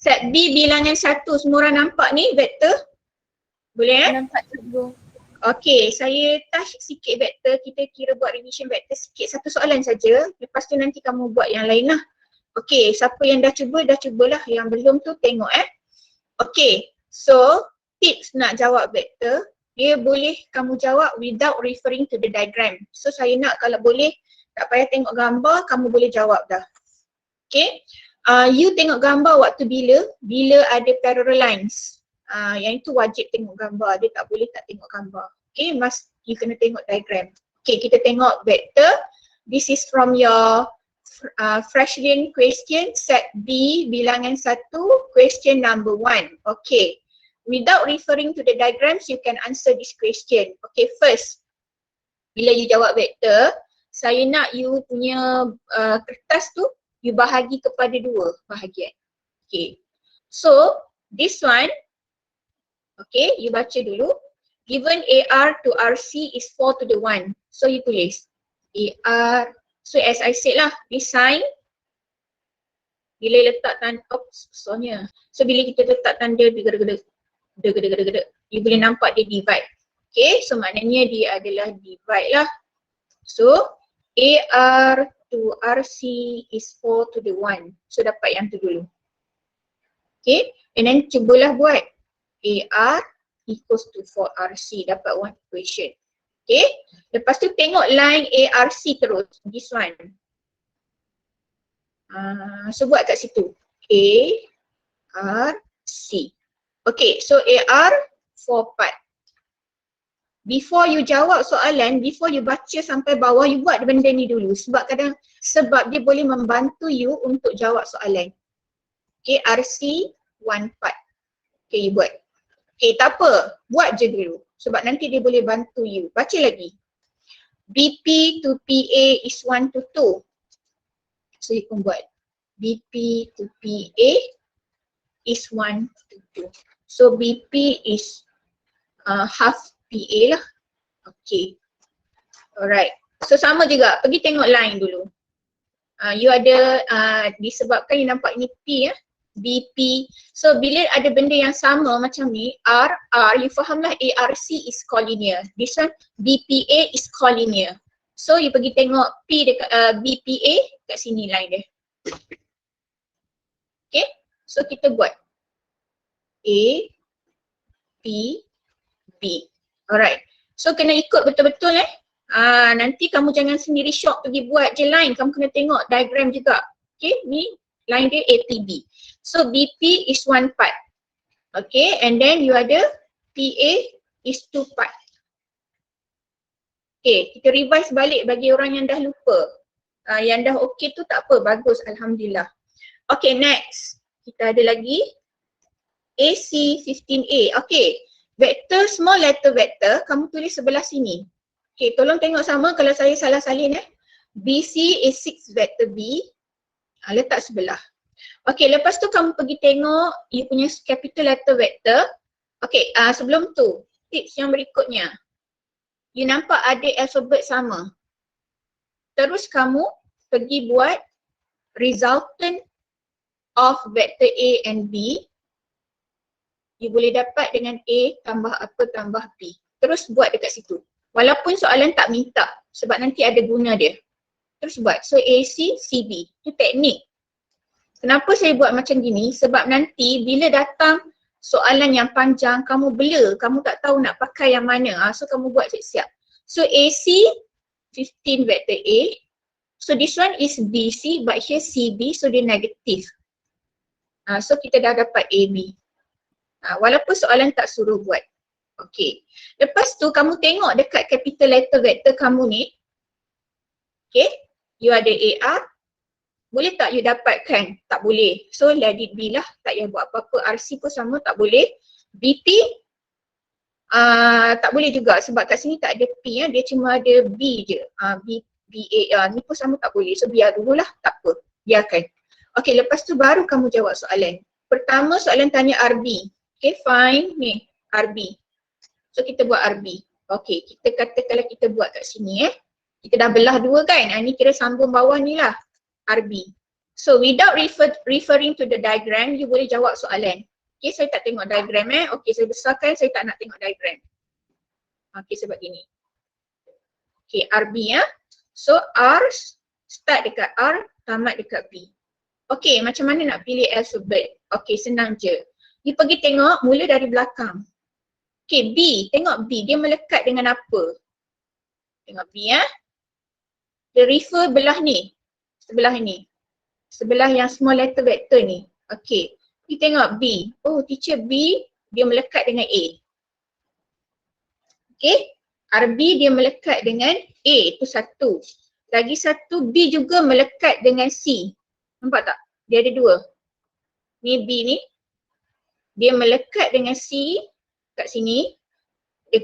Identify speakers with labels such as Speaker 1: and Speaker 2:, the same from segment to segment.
Speaker 1: Set B bilangan 1, semua orang nampak ni vektor? Boleh
Speaker 2: Nampak cikgu.
Speaker 1: Okey, saya touch sikit vektor, kita kira buat revision vektor sikit, satu soalan saja. Lepas tu nanti kamu buat yang lain lah. Okey, siapa yang dah cubalah. Yang belum tu tengok Okey, so tips nak jawab vektor, dia boleh kamu jawab without referring to the diagram. So saya nak kalau boleh, tak payah tengok gambar, kamu boleh jawab dah. Okay, you tengok gambar waktu bila ada parallel lines. Yang itu wajib tengok gambar, dia tak boleh tak tengok gambar. Okay, you kena tengok diagram. Okay, kita tengok vector. This is from your freshman question, set B bilangan 1, question number 1. Okay, without referring to the diagrams, you can answer this question. Okay, first, bila you jawab vector, saya nak you punya kertas tu you bahagi kepada 2 bahagian. Okay, so this one, okay, you baca dulu. Given AR to RC is 4 to the 1. So you tulis AR, so as I said lah, this sign bila letak tanda, susahnya. So bila kita letak tanda gede-gede, you boleh nampak dia divide. Okay, so maknanya dia adalah divide lah. So AR to RC is 4 to the 1. So dapat yang tu dulu. Okay, and then cubalah buat AR equals to 4RC, dapat one equation. Okay, lepas tu tengok line ARC terus, this one. So buat kat situ, ARC. Okay, so AR 4 part. Before you jawab soalan, before you baca sampai bawah, you buat benda ni dulu. Sebab dia boleh membantu you untuk jawab soalan. Okay, RC 1 part. Okay, you buat. Okay, tak apa, buat je dulu. Sebab nanti dia boleh bantu you. Baca lagi. BP to PA is 1 to 2. So you can buat. BP to PA is 1 to 2. So BP is half PA lah. Okay. Alright. So sama juga, pergi tengok line dulu. You ada, disebabkan you nampak ini P BP. So bila ada benda yang sama macam ni, R, you fahamlah ARC is collinear. This one BPA is collinear. So you pergi tengok P dekat BPA kat sini line dia. Okay, so kita buat A, P, B. Alright, so kena ikut betul-betul nanti kamu jangan sendiri shock pergi buat je line, kamu kena tengok diagram juga. Okay, ni line dia APB. So BP is 1 part. Okay, and then you ada PA is 2 part. Okay, kita revise balik bagi orang yang dah lupa. Yang dah okay tu tak apa, bagus, alhamdulillah. Okay, next. Kita ada lagi AC15A. Okay, vector, small letter vector, kamu tulis sebelah sini. Okay, tolong tengok sama kalau saya salah salin BC is 6 vector B. Letak sebelah. Okay, lepas tu kamu pergi tengok you punya capital letter vector. Okay, sebelum tu, tips yang berikutnya. You nampak ada alfabet sama. Terus kamu pergi buat resultant of vector A and B. You boleh dapat dengan A tambah apa tambah B. Terus buat dekat situ. Walaupun soalan tak minta, sebab nanti ada guna dia. Terus buat. So AC, CB. Itu teknik. Kenapa saya buat macam gini? Sebab nanti bila datang soalan yang panjang, kamu blur, kamu tak tahu nak pakai yang mana. So kamu buat siap-siap. So AC 15 vector A. So this one is BC but here CB, so dia negatif. So kita dah dapat AB. Walaupun soalan tak suruh buat. Okay. Lepas tu kamu tengok dekat capital letter vector kamu ni. Okay. You ada AR. Boleh tak you dapatkan? Tak boleh. So let it be lah. Tak payah buat apa-apa. RC pun sama tak boleh. BP tak boleh juga sebab kat sini tak ada P dia cuma ada B je. BA ni pun sama tak boleh. So biar dululah, tak apa. Biarkan. Okay, lepas tu baru kamu jawab soalan. Pertama soalan tanya RB. Okay, fine. Ni RB. So kita buat RB. Okay, kita kata kalau kita buat kat sini kita dah belah 2 kan. Ni kira sambung bawah ni lah. RB. So without referring to the diagram, you boleh jawab soalan. Okay, saya tak tengok diagram Okay, saya besarkan, saya tak nak tengok diagram. Okay, sebab gini. Okay, RB So R start dekat R, tamat dekat B. Okay, macam mana nak pilih alphabet? Okay, senang je. You pergi tengok mula dari belakang. Okay, B, tengok B, dia melekat dengan apa? Tengok B Dia refer belah ni, sebelah ni. Sebelah yang small letter vector ni. Okay, you tengok B. Oh, teacher B, dia melekat dengan A. Okay, RB dia melekat dengan A, itu satu. Lagi satu, B juga melekat dengan C. Nampak tak? Dia ada dua. Ni B ni, dia melekat dengan C kat sini.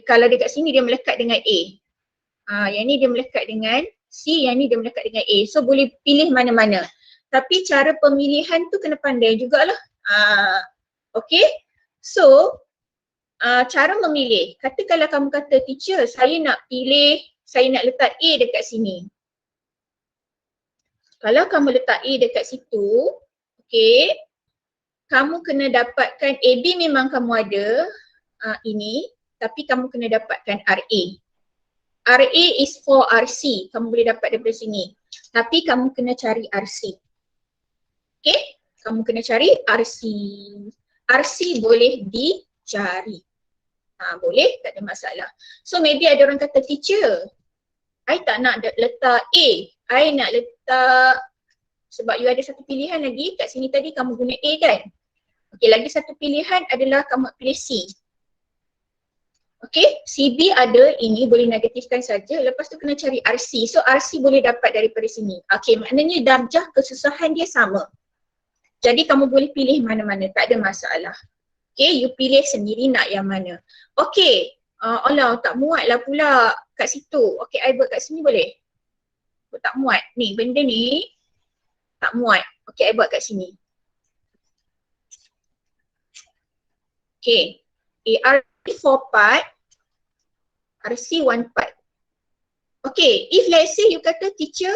Speaker 1: Kalau dia kat sini, dia melekat dengan A. Yang ni dia melekat dengan C, yang ni dia melekat dengan A. So boleh pilih mana-mana. Tapi cara pemilihan tu kena pandai jugalah. Okay. So, cara memilih. Katakanlah kamu kata, teacher, saya nak pilih, saya nak letak A dekat sini. Kalau kamu letak A dekat situ, okay, kamu kena dapatkan AB memang kamu ada ini, tapi kamu kena dapatkan RA. RA is for RC, kamu boleh dapat daripada sini. Tapi kamu kena cari RC. Okay, kamu kena cari RC. RC boleh dicari. Boleh, tak ada masalah. So maybe ada orang kata, teacher, I tak nak letak A, I nak letak, sebab you ada satu pilihan lagi, kat sini tadi kamu guna A kan? Okay, lagi satu pilihan adalah kamu pilih C. Okay, CB ada, ini boleh negatifkan saja, lepas tu kena cari RC. So RC boleh dapat daripada sini. Okay, maknanya darjah kesusahan dia sama. Jadi kamu boleh pilih mana-mana, tak ada masalah. Okay, you pilih sendiri nak yang mana. Okay, alah tak muat lah pula kat situ. Okay, I buat kat sini boleh? Tak muat. Ni, benda ni tak muat. Okay, I buat kat sini. Okay, RC 4 part, RC 1 part. Okay, if let's say you kata, teacher,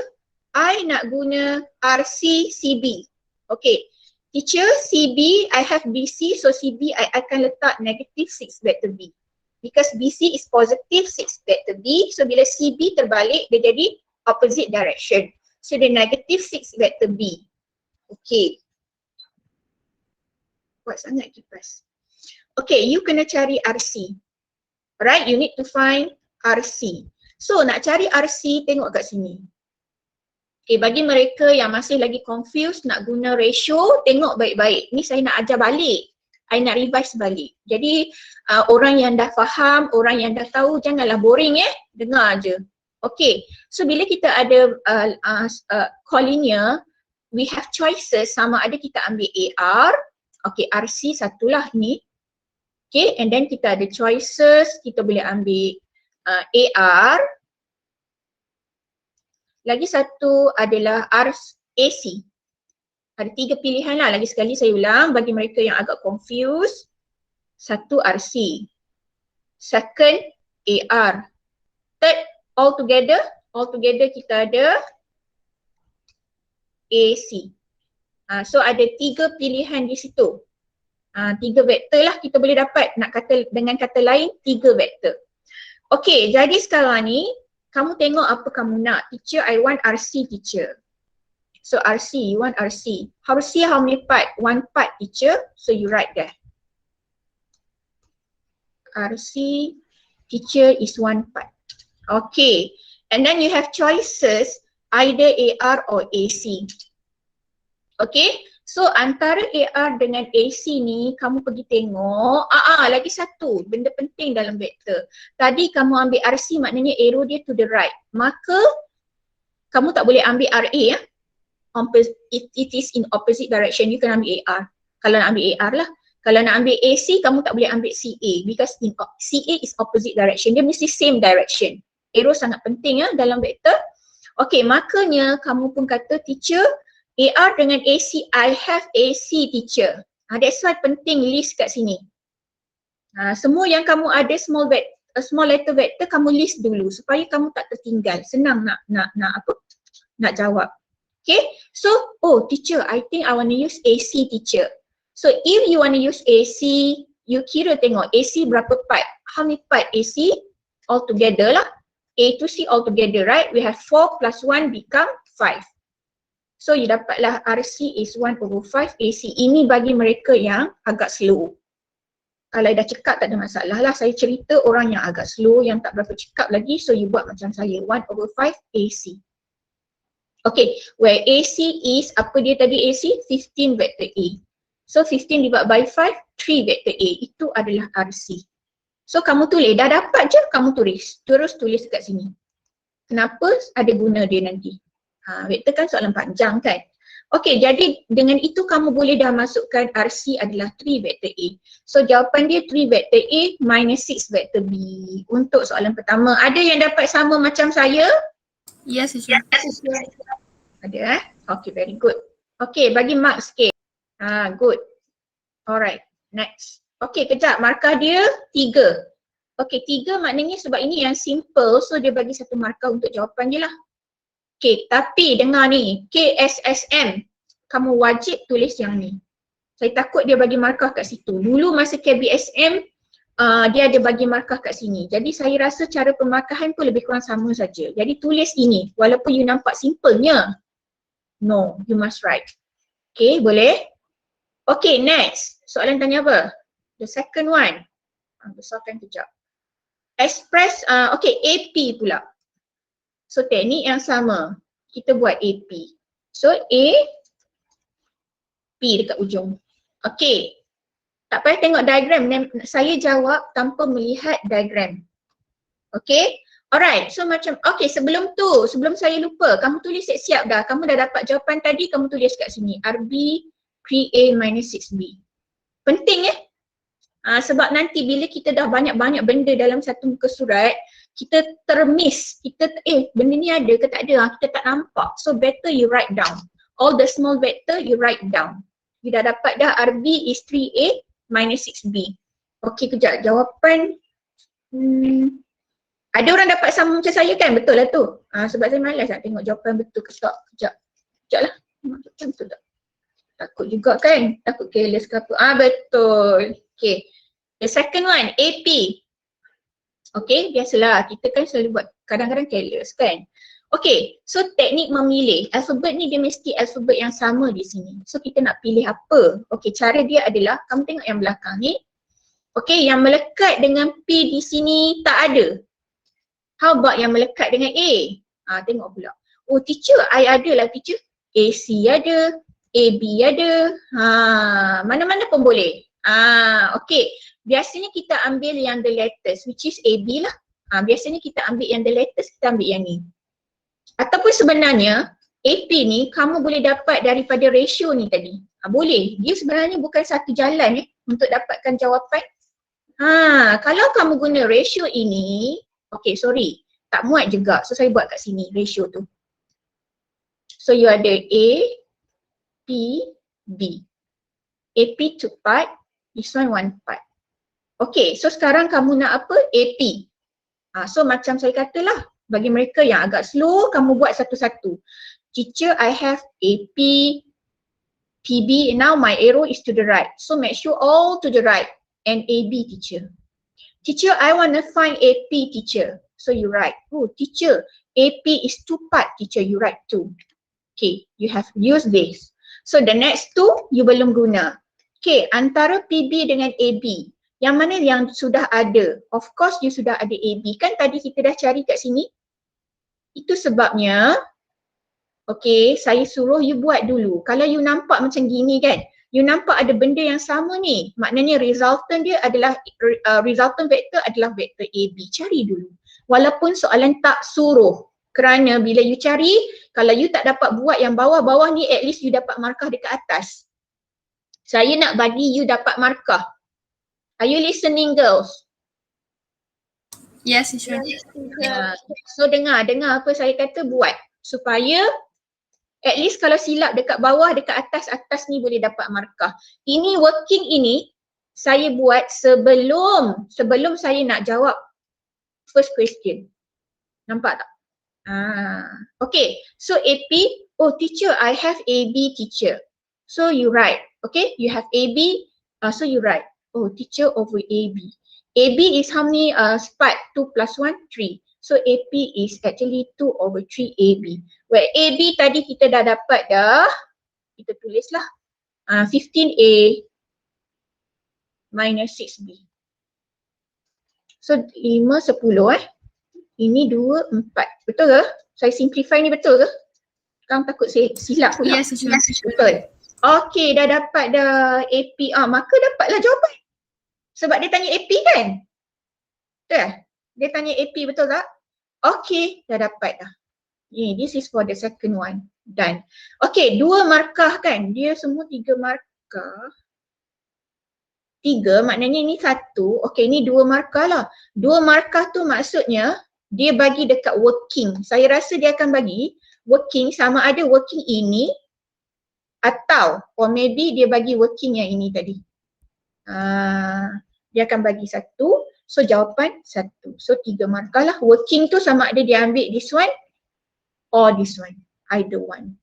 Speaker 1: I nak guna RC CB. Okay, teacher, CB, I have BC, so CB I akan letak negative 6 vector B. Because BC is positive 6 vector B, so bila CB terbalik, dia jadi opposite direction. So dia negative 6 vector B. Okay. Kuat sangat kipas. Okay, you kena cari RC. Alright, you need to find RC. So nak cari RC, tengok kat sini. Okay, bagi mereka yang masih lagi confused nak guna ratio, tengok baik-baik. Ni saya nak ajar balik. I nak revise balik. Jadi orang yang dah faham, orang yang dah tahu, janganlah boring dengar je. Okay, so bila kita ada collinear, we have choices, sama ada kita ambil AR, okay, RC satulah ni. Okay, and then kita ada choices, kita boleh ambil AR. Lagi satu adalah RAC. Ada 3 pilihan lah, lagi sekali saya ulang bagi mereka yang agak confused. Satu RC. Second AR. Third altogether kita ada AC. So ada 3 pilihan di situ. 3 vektor lah kita boleh dapat, nak kata dengan kata lain 3 vektor. Okay, jadi sekarang ni kamu tengok apa kamu nak. Teacher, I want RC, teacher. So RC, you want RC. RC how many part? 1 part, teacher. So you write there. RC, teacher is 1 part. Okay. And then you have choices either AR or AC. Okay. So antara AR dengan AC ni kamu pergi tengok. Lagi satu benda penting dalam vektor. Tadi kamu ambil RC maknanya arrow dia to the right. Maka kamu tak boleh ambil RA it is in opposite direction. You kena ambil AR. Kalau nak ambil AR lah. Kalau nak ambil AC kamu tak boleh ambil CA because CA is opposite direction. Dia mesti same direction. Arrow sangat penting dalam vektor. Okay, makanya kamu pun kata, teacher, AR dengan AC, I have AC, teacher. That's why penting list kat sini. Semua yang kamu ada small letter vector kamu list dulu supaya kamu tak tertinggal. Senang nak jawab. Okay, so teacher, I think I want to use AC teacher. So if you want to use AC, you kira tengok AC berapa part, how many part AC altogether lah, A to C altogether, right? We have 4 plus 1 become 5. So you dapatlah RC is 1/5 AC. Ini bagi mereka yang agak slow. Kalau dah cekap tak ada masalah lah. Saya cerita orang yang agak slow, yang tak berapa cekap lagi. So you buat macam saya, 1/5 AC. Okay, where AC is, apa dia tadi AC? 15 vector A. So 15 divided by 5, 3 vector A. Itu adalah RC. So kamu tulis, dah dapat je kamu tulis. Terus tulis kat sini. Kenapa? Ada guna dia nanti. Vektor kan soalan panjang kan. Okey, jadi dengan itu kamu boleh dah masukkan RC adalah 3 vektor A. So jawapan dia 3 vektor A minus 6 vektor B. Untuk soalan pertama, ada yang dapat sama macam saya?
Speaker 2: Yes, teacher.
Speaker 1: Ada Okey, very good. Okey, bagi mark sikit. Good. Alright, next. Okey, kejap, markah dia 3. Okey, 3 maknanya sebab ini yang simple, so dia bagi satu markah untuk jawapan je lah. Okay, tapi dengar ni, KSSM, kamu wajib tulis yang ni. Saya takut dia bagi markah kat situ. Dulu masa KBSM, dia ada bagi markah kat sini. Jadi saya rasa cara pemarkahan pun lebih kurang sama saja. Jadi tulis ini, walaupun you nampak simplenya. No, you must write. Okay, boleh? Okay, next. Soalan tanya apa? The second one. Besarkan kejap. Express, okay, AP pula. So teknik yang sama, kita buat AP. So A, P dekat ujung. Okay, tak payah tengok diagram, saya jawab tanpa melihat diagram. Okay, alright, so macam, okay sebelum tu, sebelum saya lupa, kamu tulis siap-siap dah. Kamu dah dapat jawapan tadi, kamu tulis kat sini. RB, 3A minus 6B. Penting sebab nanti bila kita dah banyak-banyak benda dalam satu muka surat, kita termiss, kita benda ni ada ke tak ada, kita tak nampak. So better you write down. All the small vector you write down. You dah dapat dah RB is 3A minus 6B. Okay, kejap, jawapan ada orang dapat sama macam saya kan? Betul lah tu. Sebab saya malas nak tengok jawapan betul ke tak. Kejap lah, betul tak? Takut juga kan? Takut careless ke apa. Betul. Okay. The second one, AP. Okay, biasalah kita kan selalu buat kadang-kadang careless kan. Okay, so teknik memilih. Alfabet ni dia mesti alfabet yang sama di sini. So kita nak pilih apa? Okay, cara dia adalah, kamu tengok yang belakang ni. Okay, yang melekat dengan P di sini tak ada. How about yang melekat dengan A? Tengok pula. Oh teacher, I ada lah teacher. AC ada, AB ada. Mana-mana pun boleh. Okay. Biasanya kita ambil yang the letters, which is AB lah. Biasanya kita ambil yang the letters, kita ambil yang ni. Ataupun sebenarnya, AP ni kamu boleh dapat daripada ratio ni tadi. Boleh. Dia sebenarnya bukan satu jalan untuk dapatkan jawapan. Kalau kamu guna ratio ini, okay sorry, tak muat juga. So saya buat kat sini ratio tu. So you ada A, P, B. AP 2 part, this one 1 part. Okay, so sekarang kamu nak apa? AP. So macam saya katalah, bagi mereka yang agak slow, kamu buat satu-satu. Teacher, I have AP, PB, and now my arrow is to the right. So make sure all to the right. And AB, teacher. Teacher, I want to find AP, teacher. So you write, oh teacher, AP is 2 part, teacher, you write 2. Okay, you have used this. So the next 2, you belum guna. Okay, antara PB dengan AB, yang mana yang sudah ada? Of course you sudah ada AB. Kan tadi kita dah cari kat sini. Itu sebabnya, okay, saya suruh you buat dulu. Kalau you nampak macam gini kan, you nampak ada benda yang sama ni. Maknanya resultant dia adalah, resultant vector adalah vector AB. Cari dulu. Walaupun soalan tak suruh. Kerana bila you cari, kalau you tak dapat buat yang bawah-bawah ni, at least you dapat markah dekat atas. Saya nak bagi you dapat markah. Are you listening, girls?
Speaker 2: Yes, teacher.
Speaker 1: So dengar apa saya kata, buat. Supaya at least kalau silap dekat bawah, dekat atas ni boleh dapat markah. Ini working ini, saya buat sebelum saya nak jawab first question. Nampak tak? Okay, so AP Oh teacher, I have AB teacher. So you write, okay? You have AB, so you write, oh teacher over AB. AB is how many part? 2 plus 1, 3. So AP is actually 2 over 3 AB. Where AB tadi kita dah dapat dah, kita tulislah 15A minus 6B. So 5, 10 Ini 2, 4. Betul ke? Saya simplify ni betul ke? Kang takut saya silap pula.
Speaker 2: Yes, teacher.
Speaker 1: Betul. Okey, dah dapat dah AP. Maka dapatlah jawapan. Sebab dia tanya AP kan? Betul? Dia tanya AP betul tak? Okey, dah dapat dah. This is for the second one. Done. Okey, 2 markah kan? Dia semua 3 markah. 3 maknanya ni 1. Okey, ni 2 markah lah. 2 markah tu maksudnya dia bagi dekat working. Saya rasa dia akan bagi working sama ada working ini atau or maybe dia bagi working yang ini tadi. Dia akan bagi 1. So jawapan 1. So 3 markah lah. Working tu sama ada dia ambil this one or this one. Either one.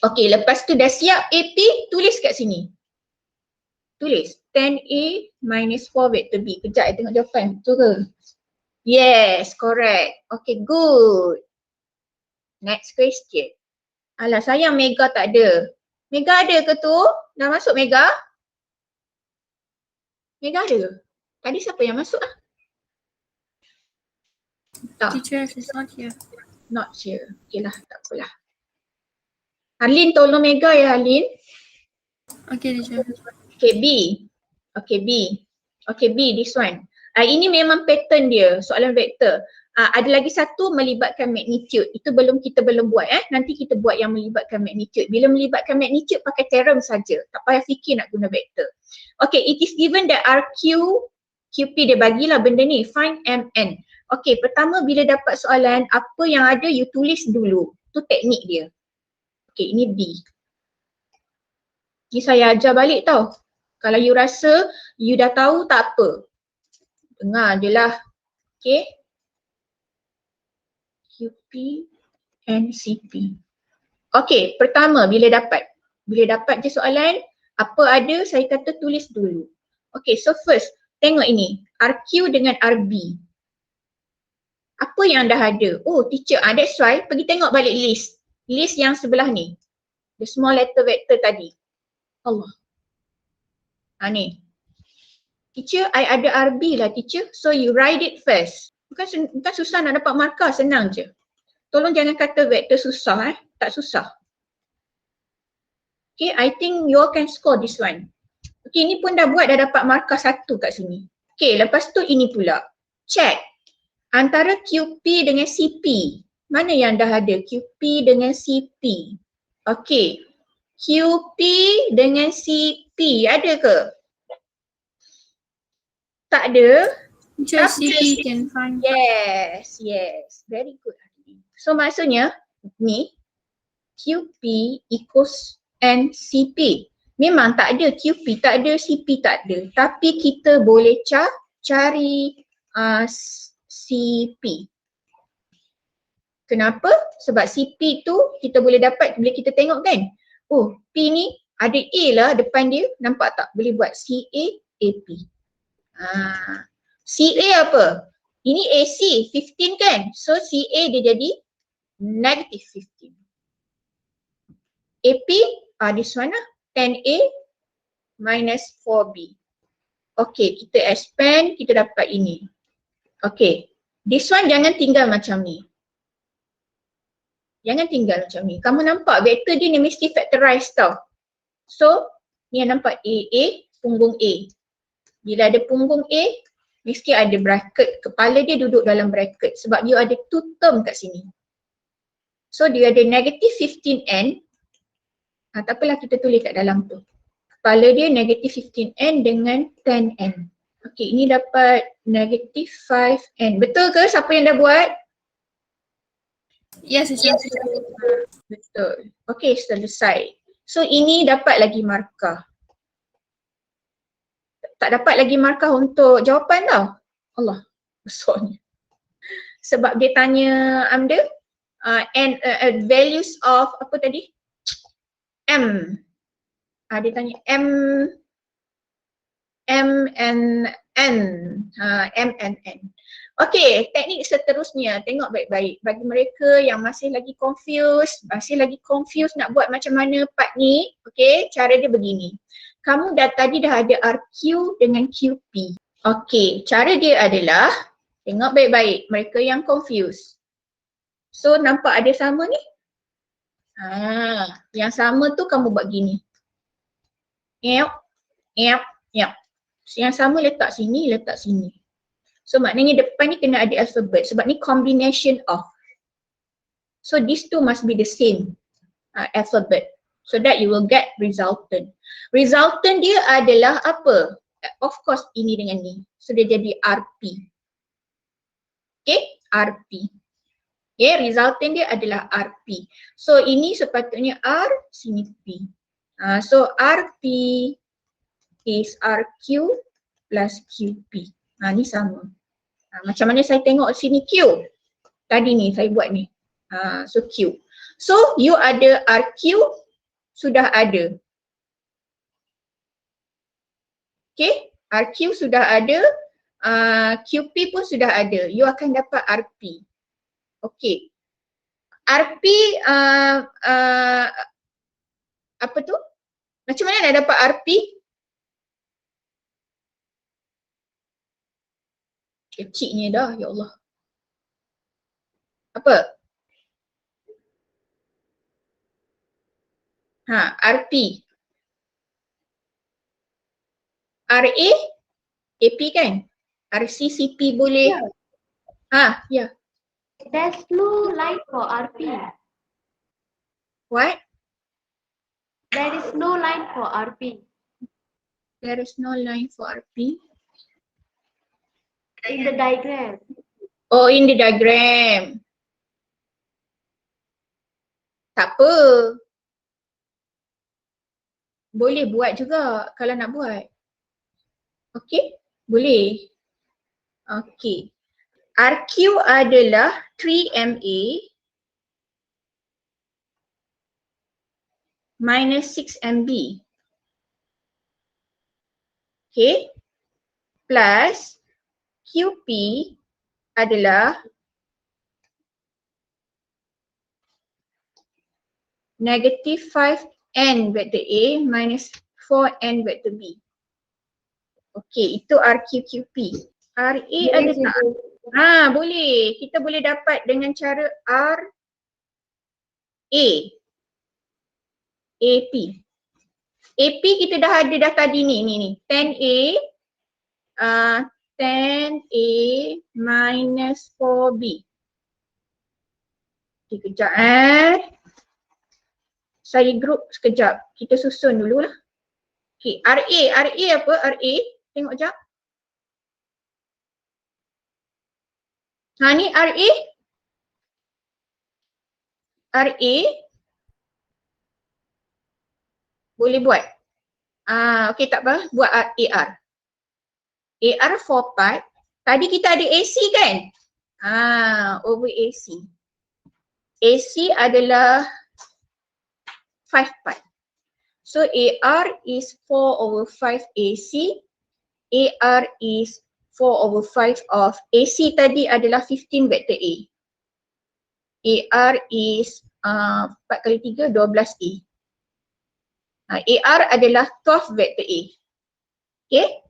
Speaker 1: Okey, lepas tu dah siap AP, tulis kat sini. Tulis 10A minus 4 vector B. Kejap tengok jawapan. Betul ke? Yes, correct. Okay, good. Next question. Alah, sayang Mega tak ada. Mega ada ke tu? Dah masuk Mega? Mega ada ke? Tadi siapa yang masuk ah? Tak.
Speaker 2: Teacher, she's not here.
Speaker 1: Not sure. Okay lah, tak apalah. Harlin tolong Mega ya Harlin.
Speaker 2: Okay, teacher.
Speaker 1: Okay, B. Okay, B. Okay, B, this one. Ini memang pattern dia, soalan vektor. Ada lagi satu melibatkan magnitude. Itu kita belum buat Nanti kita buat yang melibatkan magnitude. Bila melibatkan magnitude pakai theorem saja. Tak payah fikir nak guna vektor. Okay, it is given that RQ, QP dia bagilah benda ni. Find MN. Okay, pertama bila dapat soalan, apa yang ada you tulis dulu. Tu teknik dia. Okay, ini B. Ni saya ajar balik tau. Kalau you rasa you dah tahu tak apa. Dengar je lah. Okay. QP and CP. Okay, pertama bila dapat. Bila dapat je soalan, apa ada saya kata tulis dulu. Okay, so first, tengok ini. RQ dengan RB. Apa yang dah ada? Oh teacher, that's why pergi tengok balik list. List yang sebelah ni. The small letter vector tadi. Allah. Ni. Teacher, I ada RB lah teacher. So you write it first. Bukan susah nak dapat markah, senang je. Tolong jangan kata vektor susah tak susah. Okay, I think you all can score this one. Okay, ni pun dah buat, dah dapat markah 1 kat sini. Okay, lepas tu ini pula. Check. Antara QP dengan CP. Mana yang dah ada? QP dengan CP. Okay. QP dengan CP ada ke? Tak ada.
Speaker 2: Teacher, CP can find.
Speaker 1: Yes. Very good. So maksudnya ni QP equals NCP. Memang tak ada QP, tak ada CP, tak ada. Tapi kita boleh cari CP. Kenapa? Sebab CP tu kita boleh dapat bila kita tengok kan. Oh, P ni ada A lah depan dia. Nampak tak? Boleh buat CA, AP. CA apa? Ini AC 15 kan? So CA dia jadi negative 15. AP, this one lah. 10A minus 4B. Okay, kita expand, kita dapat ini. Okay, this one jangan tinggal macam ni. Jangan tinggal macam ni. Kamu nampak vektor dia ni mesti factorize tau. So, ni yang nampak AA, punggung A. Bila ada punggung A, mesti ada bracket. Kepala dia duduk dalam bracket sebab dia ada 2 term kat sini. So, dia ada negative 15N. Tak apalah kita tulis kat dalam tu. Kepala dia negative 15N dengan 10N. Okay, ini dapat negative 5N. Betul ke siapa yang dah buat?
Speaker 2: Yes, teacher.
Speaker 1: Betul. Okay, selesai. So ini dapat lagi markah. Tak dapat lagi markah untuk jawapan tau. Allah, besarnya. Sebab dia tanya Amda, and values of apa tadi? M. Dia tanya M and N. M and N. Okey, teknik seterusnya tengok baik-baik. Bagi mereka yang masih lagi confused nak buat macam mana part ni, okey, cara dia begini. Kamu tadi dah ada RQ dengan QP. Okey, cara dia adalah tengok baik-baik mereka yang confused. So nampak ada sama ni? Yang sama tu kamu buat gini. Yang sama letak sini. So maknanya depan ni kena ada alphabet sebab ni combination of. So these two must be the same alphabet so that you will get resultant. Resultant dia adalah apa? Of course ini dengan ni. So dia jadi RP. Okay, RP. Okay, resultant dia adalah RP. So ini sepatutnya R, sini P. So RP is RQ plus QP. Ni sama. Macam mana saya tengok sini Q. Tadi ni saya buat ni. So Q. So you ada RQ sudah ada. Okay, RQ sudah ada. QP pun sudah ada. You akan dapat RP. Okay. RP apa tu? Macam mana nak dapat RP? Kecilnya dah, ya Allah. Apa? RP. RA, AP kan? RCCP boleh. Ya.
Speaker 3: There's no line for RP.
Speaker 1: What?
Speaker 3: There is no line for RP.
Speaker 1: There is no line for RP.
Speaker 3: In the diagram.
Speaker 1: Oh, in the diagram. Tak apa. Boleh buat juga kalau nak buat. Okay, boleh. Okay. RQ adalah 3MA minus 6MB. Okay. Plus QP adalah negative 5N vector A minus 4N vector B. Okay, itu RQQP. RA ada tak? Boleh. Kita boleh dapat dengan cara AP. AP kita dah ada dah tadi ni. 10A 10A minus 4B. Okay, kejap saya group sekejap. Kita susun dulu lah. Okay, RA apa? RA, tengok sekejap. Ni RA. RA. Boleh buat. Okay, tak apa. Buat AR. AR 4 part. Tadi kita ada AC kan? Over AC. AC adalah 5 part. So AR is 4 over 5 AC. AR is 4 over 5 of AC tadi adalah 15 vector A. AR is 4 kali 3, 12A. AR adalah 12 vector A. Okay.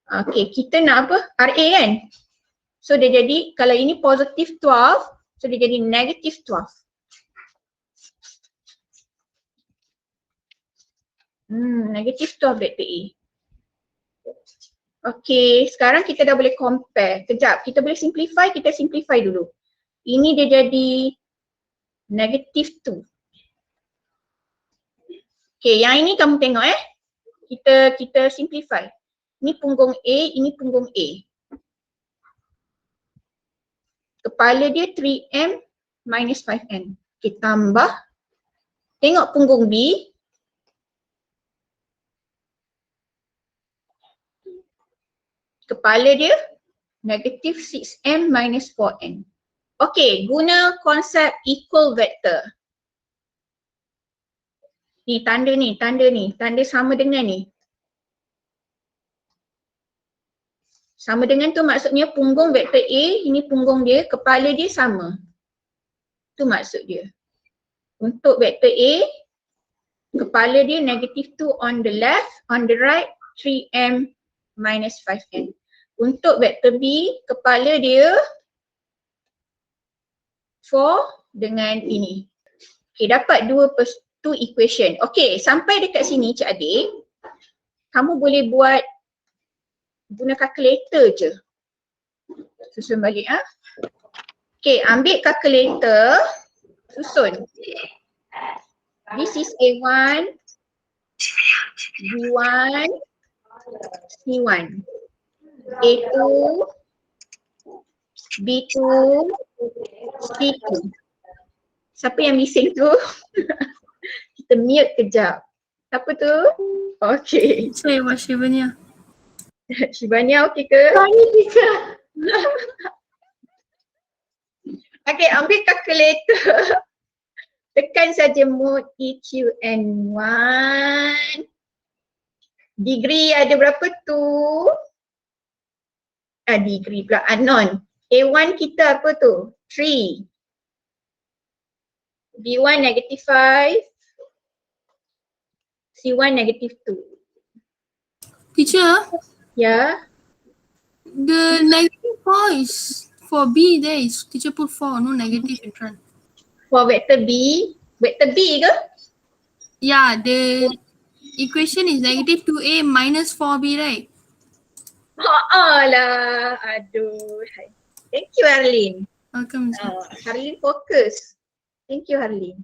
Speaker 1: Okay, kita nak apa? RA kan? So dia jadi, kalau ini positive 12, so dia jadi negative 12. Negative 12 vector A. Okay, sekarang kita dah boleh compare. Kejap, kita boleh simplify, kita simplify dulu. Ini dia jadi negative 2. Okay, yang ini kamu tengok kita simplify. Ini punggung A, ini punggung A. Kepala dia 3M minus 5N. Okay, tambah. Tengok punggung B. Kepala dia negative 6M minus 4N. Okay, guna konsep equal vector. Ni tanda ni, tanda sama dengan ni. Sama dengan tu maksudnya punggung vektor A, ini punggung dia, kepala dia sama. Tu maksud dia. Untuk vektor A, kepala dia negative 2 on the left, on the right 3m minus 5n. Untuk vektor B, kepala dia 4 dengan ini. Okay, dapat two equation. Okay, sampai dekat sini Cik Adik, kamu boleh buat guna calculator je. Susun balik ah. Okay, ambil calculator, susun. This is A1, B1, C1, A2, B2, C2. Siapa yang bising tu? Kita mute kejap. Siapa tu? Okay.
Speaker 2: Saya buat Shivanya.
Speaker 1: Shivanya okey ke?
Speaker 3: Sorry, teacher.
Speaker 1: Okay, ambil calculator. Tekan saja mod EQN1. Degree ada berapa tu? Degree pula, unknown. A1 kita apa tu? 3. B1 negative 5. C1 negative 2.
Speaker 2: Teacher,
Speaker 1: Ya.
Speaker 2: the negative 4 is for B there is teacher put 4, no negative in front.
Speaker 1: For vector B ke?
Speaker 2: Yeah, the equation is negative 2A minus 4B, right?
Speaker 1: Lah. Aduh. Thank you Harlin.
Speaker 2: Welcome. Sir.
Speaker 1: Harlin fokus. Thank you Harlin.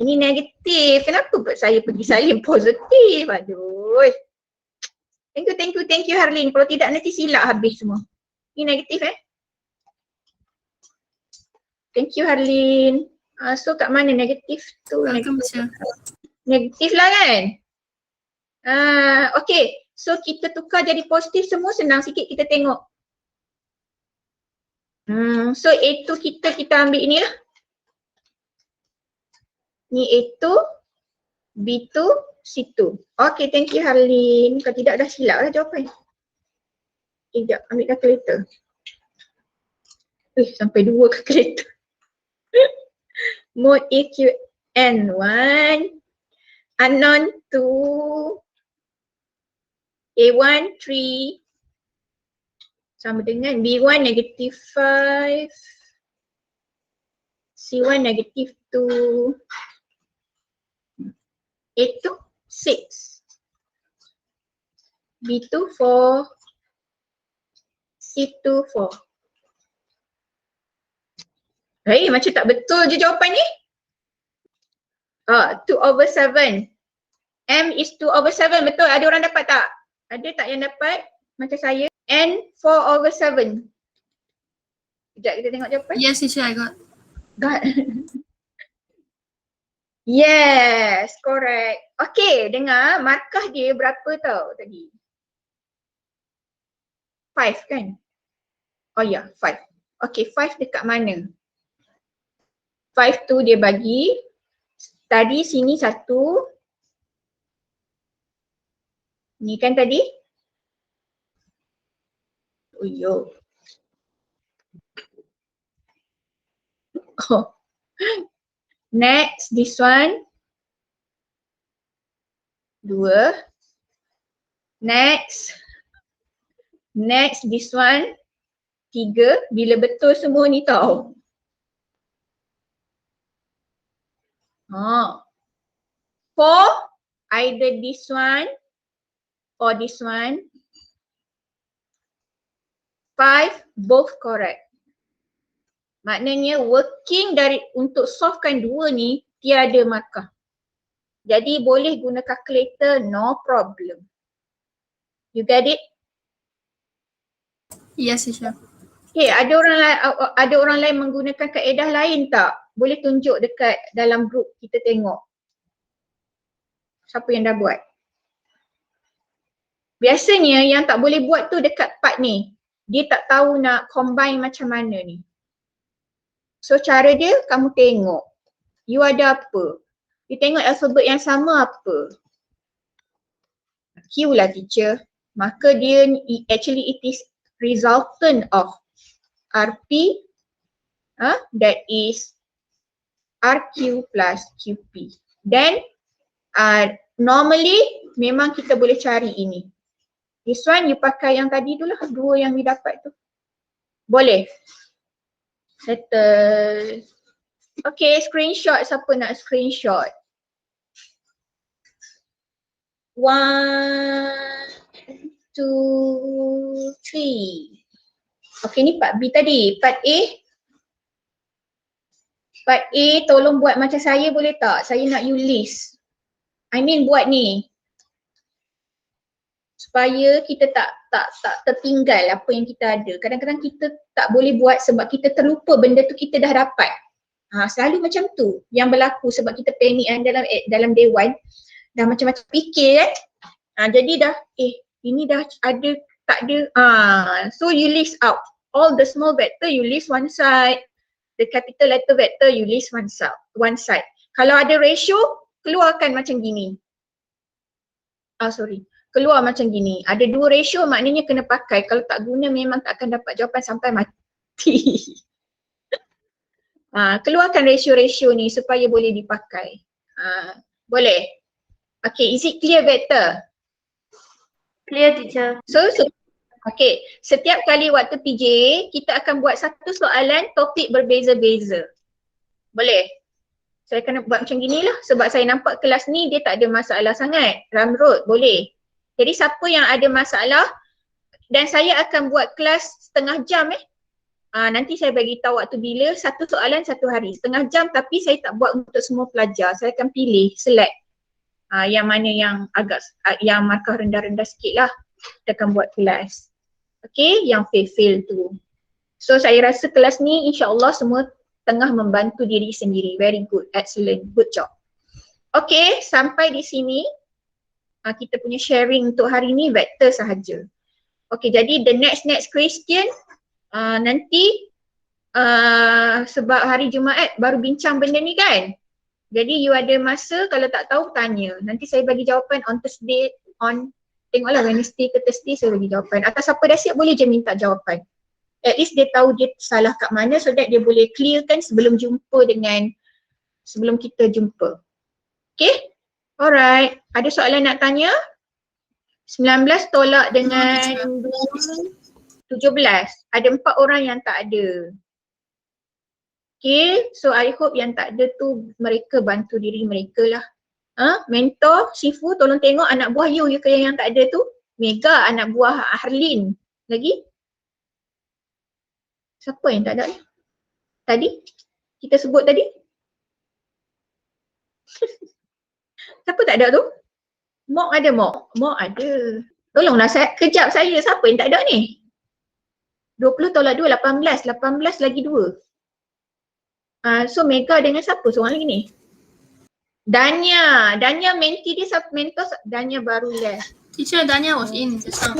Speaker 1: Ini negatif. Kenapa buat saya pergi salin positif? Aduh. Thank you Harlin. Kalau tidak nanti silap habis semua. Ini negatif Thank you Harlin. So kat mana negatif tu?
Speaker 2: Welcome, sir.
Speaker 1: Negatif lah kan? Okay. So kita tukar jadi positif semua, senang sikit kita tengok. So A2 kita ambil ini lah. Ni A2, B2, C2. Okay, thank you Harlin. Kalau tidak dah silap lah jawapan. Sekejap, ambil calculator. Sampai 2 calculator. Mod EQN1, unknown 2, A1 3, sama dengan B1 negative 5, C1 negative 2, A2 6, B2 4, C2 4. Macam tak betul je jawapan ni. 2/7. M is 2/7. Betul? Ada orang dapat tak? Ada tak yang dapat? Macam saya. N 4/7. Sekejap kita tengok jawapan.
Speaker 2: Yes, teacher, I got.
Speaker 1: Got. Yes, correct. Okay, dengar markah dia berapa tau tadi? 5 kan? Oh ya, 5. Okay, 5 dekat mana? 5 tu dia bagi tadi sini 1. Ni kan tadi? Oh. Next, this one 2. Next, this one 3. Bila betul semua ni tau. 4, either this one or this one. 5, both correct. Maknanya working untuk solvekan 2 ni tiada markah. Jadi boleh guna calculator, no problem. You get it?
Speaker 2: Yes, teacher.
Speaker 1: Okay, ada orang lain menggunakan kaedah lain tak? Boleh tunjuk dekat dalam group kita tengok. Siapa yang dah buat? Biasanya yang tak boleh buat tu dekat part ni. Dia tak tahu nak combine macam mana ni. So cara dia kamu tengok. You ada apa? You tengok alfabet yang sama apa? Q lah teacher. Maka dia actually it is resultant of RP that is RQ plus QP. Then normally memang kita boleh cari ini. This one you pakai yang tadi tu lah, dua yang you dapat tu. Boleh. Settle. Okay, screenshot. Siapa nak screenshot? 1, 2, 3. Okay, ni part B tadi. Part A. Part A tolong buat macam saya boleh tak? Saya nak you list. I mean buat ni. Supaya kita tak tertinggal apa yang kita ada. Kadang-kadang kita tak boleh buat sebab kita terlupa benda tu kita dah dapat. Selalu macam tu yang berlaku sebab kita panik dalam day one. Dah macam-macam fikir kan. Jadi dah ini dah ada tak ada. So you list out all the small vector, you list one side. The capital letter vector you list one side. Kalau ada ratio keluarkan macam gini. Keluar macam gini. Ada dua ratio maknanya kena pakai. Kalau tak guna memang tak akan dapat jawapan sampai mati. Keluarkan ratio-ratio ni supaya boleh dipakai. Boleh? Okay, is it clear vector?
Speaker 3: Clear teacher.
Speaker 1: So okay, setiap kali waktu PJ kita akan buat satu soalan topik berbeza-beza. Boleh? Saya kena buat macam gini lah sebab saya nampak kelas ni dia tak ada masalah sangat. Ramrod, boleh? Jadi siapa yang ada masalah dan saya akan buat kelas setengah jam nanti saya bagi tahu waktu bila, satu soalan satu hari, setengah jam tapi saya tak buat untuk semua pelajar. Saya akan pilih, select yang mana yang agak yang markah rendah-rendah sikit lah. Kita akan buat kelas. Okay, yang fail tu. So saya rasa kelas ni insyaAllah semua tengah membantu diri sendiri. Very good, excellent, good job. Okay, sampai di sini kita punya sharing untuk hari ni vektor sahaja. Okay, jadi the next question nanti sebab hari Jumaat baru bincang benda ni kan. Jadi you ada masa kalau tak tahu tanya. Nanti saya bagi jawapan on Thursday, tengoklah Wednesday ke Thursday saya bagi jawapan. Atau siapa dah siap boleh je minta jawapan. At least dia tahu dia salah kat mana so that dia boleh clearkan sebelum kita jumpa. Okay? Alright, ada soalan nak tanya? 19 tolak dengan 17. Ada 4 orang yang tak ada. Okay, so I hope yang tak ada tu mereka bantu diri mereka lah. Mentor, Shifu tolong tengok anak buah you ke yang tak ada tu. Mega, anak buah Harlin. Lagi? Siapa yang tak ada? Tadi? Kita sebut tadi? Siapa tak ada tu? Mok ada Mok? Mok ada. Tolonglah kejap saya, siapa yang tak ada ni? 20 tolak 2, 18. 18 lagi 2. So Mega dengan siapa seorang lagi ni? Dania. Dania menti dia siapa mentor? Dania baru left.
Speaker 2: Teacher, Dania was in just now.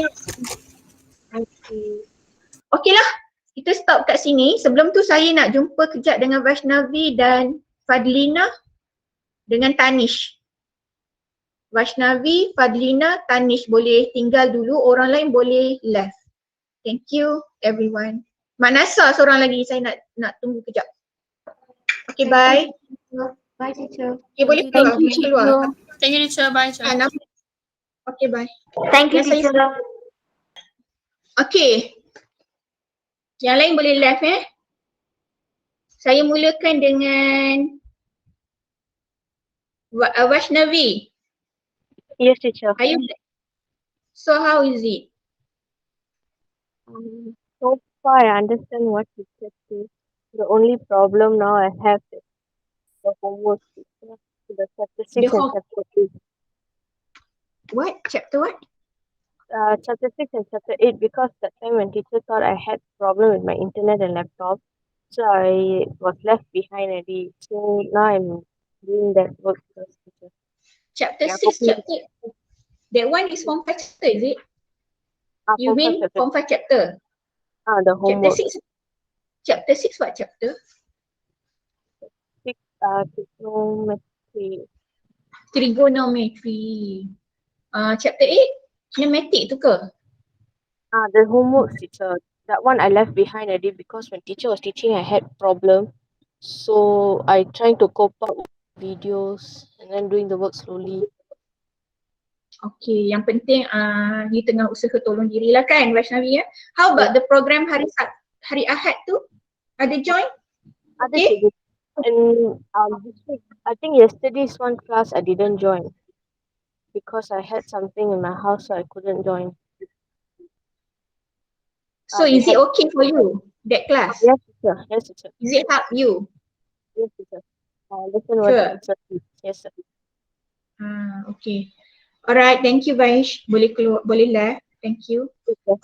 Speaker 1: Okay lah. Kita stop kat sini. Sebelum tu saya nak jumpa kejap dengan Vaishnavi dan Fadlina dengan Tanish. Vaishnavi, Fadlina, Tanish boleh tinggal dulu, orang lain boleh left. Thank you everyone. Manasa seorang lagi, saya nak tunggu kejap. Okay, bye.
Speaker 3: Bye teacher.
Speaker 1: Okay, boleh keluar. Boleh keluar.
Speaker 2: Thank you teacher, bye teacher.
Speaker 1: Okay, bye.
Speaker 3: Thank you
Speaker 1: Biar saya-
Speaker 3: teacher.
Speaker 1: Okay. Yang lain boleh left Saya mulakan dengan Vaishnavi.
Speaker 4: Yes, teacher.
Speaker 1: Are you so how is it?
Speaker 4: So far, I understand what teacher says. The only problem now I have is the homework, teacher. The chapter 6 and chapter 8.
Speaker 1: What? Chapter what?
Speaker 4: Chapter 6 and chapter 8, because that time when teacher thought I had problem with my internet and laptop, so I was left behind already. So now I'm doing that work first, teacher.
Speaker 1: Chapter
Speaker 4: Yeah,
Speaker 1: 6,
Speaker 4: copy.
Speaker 1: chapter. That one is form 5 chapter, is it? You
Speaker 4: Form
Speaker 1: mean
Speaker 4: five chapter.
Speaker 1: form 5 chapter?
Speaker 4: The
Speaker 1: Chapter
Speaker 4: homework.
Speaker 1: 6. Chapter 6 what chapter?
Speaker 4: trigonometry.
Speaker 1: Trigonometry. Chapter 8, kinematik tu ke?
Speaker 4: The homework teacher. That one I left behind already because when teacher was teaching, I had problem. So I trying to cope up with videos and then doing the work slowly.
Speaker 1: Okay, yang penting you tengah usaha tolong diri lah kan Vaishnavi ya. How about the program hari Ahad tu? Ada join?
Speaker 4: Ada
Speaker 1: Okay.
Speaker 4: cikgu. And this week, I think yesterday's one class I didn't join because I had something in my house, so I couldn't join.
Speaker 1: So is it okay for you, that class?
Speaker 4: Yes, teacher. Yes, teacher.
Speaker 1: Is it help you?
Speaker 4: Yes, teacher. Listen what
Speaker 1: Sure.
Speaker 4: the teacher says. Yes, sir.
Speaker 1: Okay. Alright, thank you Vaish. Boleh keluar, boleh lah. Thank you.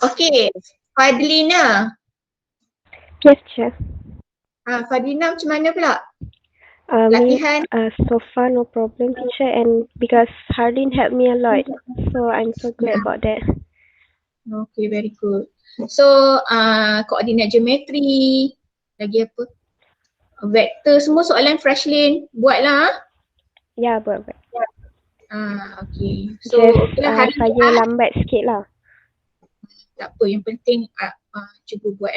Speaker 1: Okay, Fadlina.
Speaker 5: Yes, teacher.
Speaker 1: Fadlina macam mana pula?
Speaker 5: Me,
Speaker 1: Latihan?
Speaker 5: so far no problem, teacher, and because Hardin helped me a lot, so I'm so glad about that.
Speaker 1: Okay, very good. So, koordinat geometri, lagi apa? Vektor semua soalan Freshlin buatlah.
Speaker 5: Ya, buat.
Speaker 1: Okay. So,
Speaker 5: Just
Speaker 1: okay lah, hari
Speaker 5: saya lambat sikit lah.
Speaker 1: tak apa, yang penting cuba buat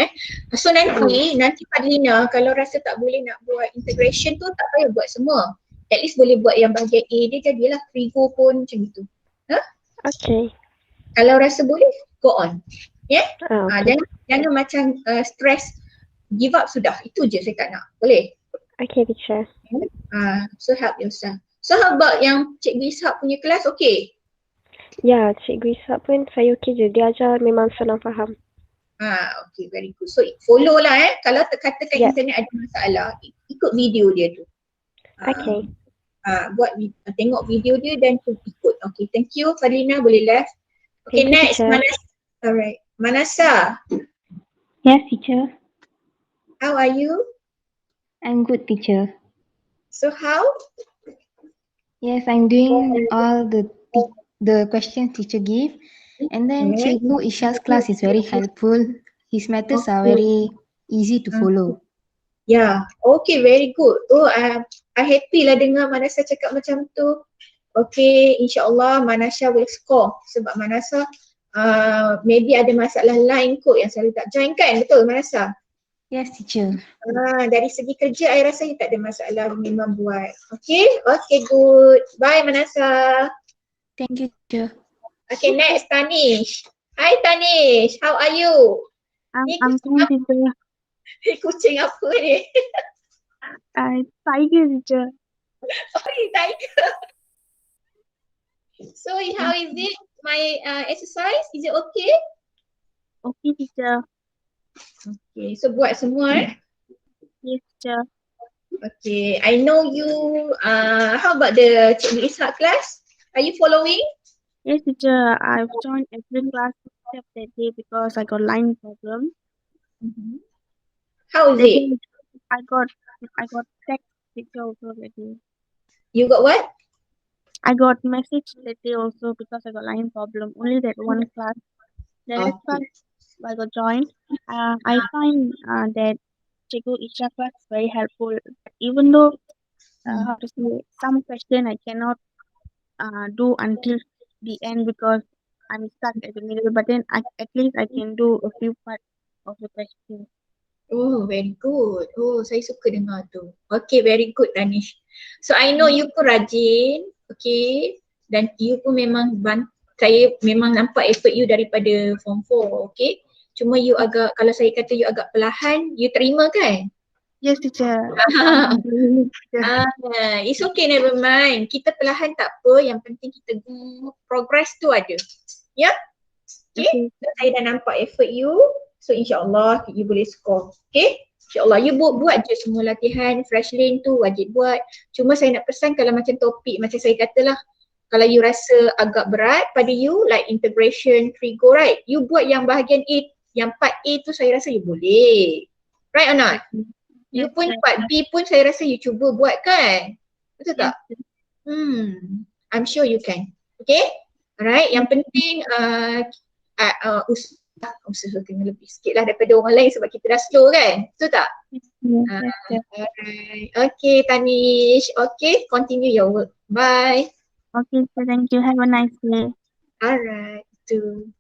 Speaker 1: So nanti Fadlina kalau rasa tak boleh nak buat integration tu tak payah buat semua. At least boleh buat yang bahagian A dia jadilah trigo pun macam itu.
Speaker 5: Okay.
Speaker 1: Kalau rasa boleh, go on. Yeah?
Speaker 5: Okay.
Speaker 1: Jangan macam stress, give up sudah. Itu je saya tak nak. Boleh?
Speaker 5: Okay, teacher.
Speaker 1: So help yourself. So how about yang Cikgu Ishak punya kelas, okay?
Speaker 5: Ya, Cikgu Ishak pun saya okay je. Dia ajar memang senang faham.
Speaker 1: Okay, very good. So follow lah Kalau katakan internet ada masalah, ikut video dia tu.
Speaker 5: Okay.
Speaker 1: Tengok video dia dan ikut. Okay, thank you Fadlina, boleh left. Okay,
Speaker 5: Thank you,
Speaker 1: next,
Speaker 5: teacher.
Speaker 1: Manasa. Alright, Manasa,
Speaker 6: Yes, teacher.
Speaker 1: how are you?
Speaker 6: I'm good, teacher.
Speaker 1: So how?
Speaker 6: Yes, I'm doing all the questions teacher give. And then Cikgu Isha's class is very helpful. His methods are very easy to follow.
Speaker 1: Yeah, okay, very good. I happy lah dengar Manasa cakap macam tu. Okay, insyaAllah Manasa will score sebab Manasa maybe ada masalah lain kot yang selalu tak join kan, betul Manasa?
Speaker 6: Yes, teacher.
Speaker 1: Dari segi kerja I rasa you tak ada masalah, memang buat. Okay, good. Bye Manasa.
Speaker 6: Thank you, teacher.
Speaker 1: Okay, next Tanish. Hi Tanish, how are you?
Speaker 7: I'm
Speaker 1: kucing,
Speaker 7: fine, teacher.
Speaker 1: kucing apa ni?
Speaker 7: Tiger, teacher.
Speaker 1: Tiger. So how is it? My exercise, is it okay?
Speaker 7: Okay, teacher.
Speaker 1: Okay, so buat semua
Speaker 7: Yes, teacher.
Speaker 1: Okay, I know you. How about the Cikgu Ishak class? Are you following?
Speaker 7: Yes, teacher. I've joined every class except that day because I got line problem.
Speaker 1: How is
Speaker 7: That
Speaker 1: it?
Speaker 7: day, I got text teacher also that day.
Speaker 1: You got what?
Speaker 7: I got message that day also because I got line problem. Only that one class. The rest class I got joined. I find that Cikgu Isha class is very helpful. Even though how to say, some question I cannot do until the end because I'm stuck at the middle, but then at least I can do a few parts of the question.
Speaker 1: Oh, very good. Oh, saya suka dengar tu. Okay, very good Danish. So I know you pun rajin, okay. Dan you pun memang saya memang nampak effort you daripada form 4, okay. Cuma you agak, kalau saya kata you agak perlahan, you terima kan?
Speaker 7: Yes, teacher.
Speaker 1: It's okay, never mind. Kita perlahan tak apa, yang penting kita progress tu ada. Ya? Okay? Saya dah nampak effort you. So insyaAllah you boleh score. Okay? InsyaAllah you buat je semua latihan. Fresh lane tu wajib buat. Cuma saya nak pesan kalau macam topik macam saya katalah, kalau you rasa agak berat pada you like integration, trigo, right? You buat yang bahagian A, yang part A tu saya rasa you boleh. Right or not? You pun part B pun saya rasa you cuba buat kan? Betul tak? I'm sure you can. Okay? Alright, yang penting usaha kena lebih sikit lah daripada orang lain sebab kita dah slow kan, betul tak?
Speaker 7: Yes, yes, yes.
Speaker 1: Alright, okay Tanish, okay continue your work, bye.
Speaker 7: Okay, so thank you. Have a nice day.
Speaker 1: Alright, itu.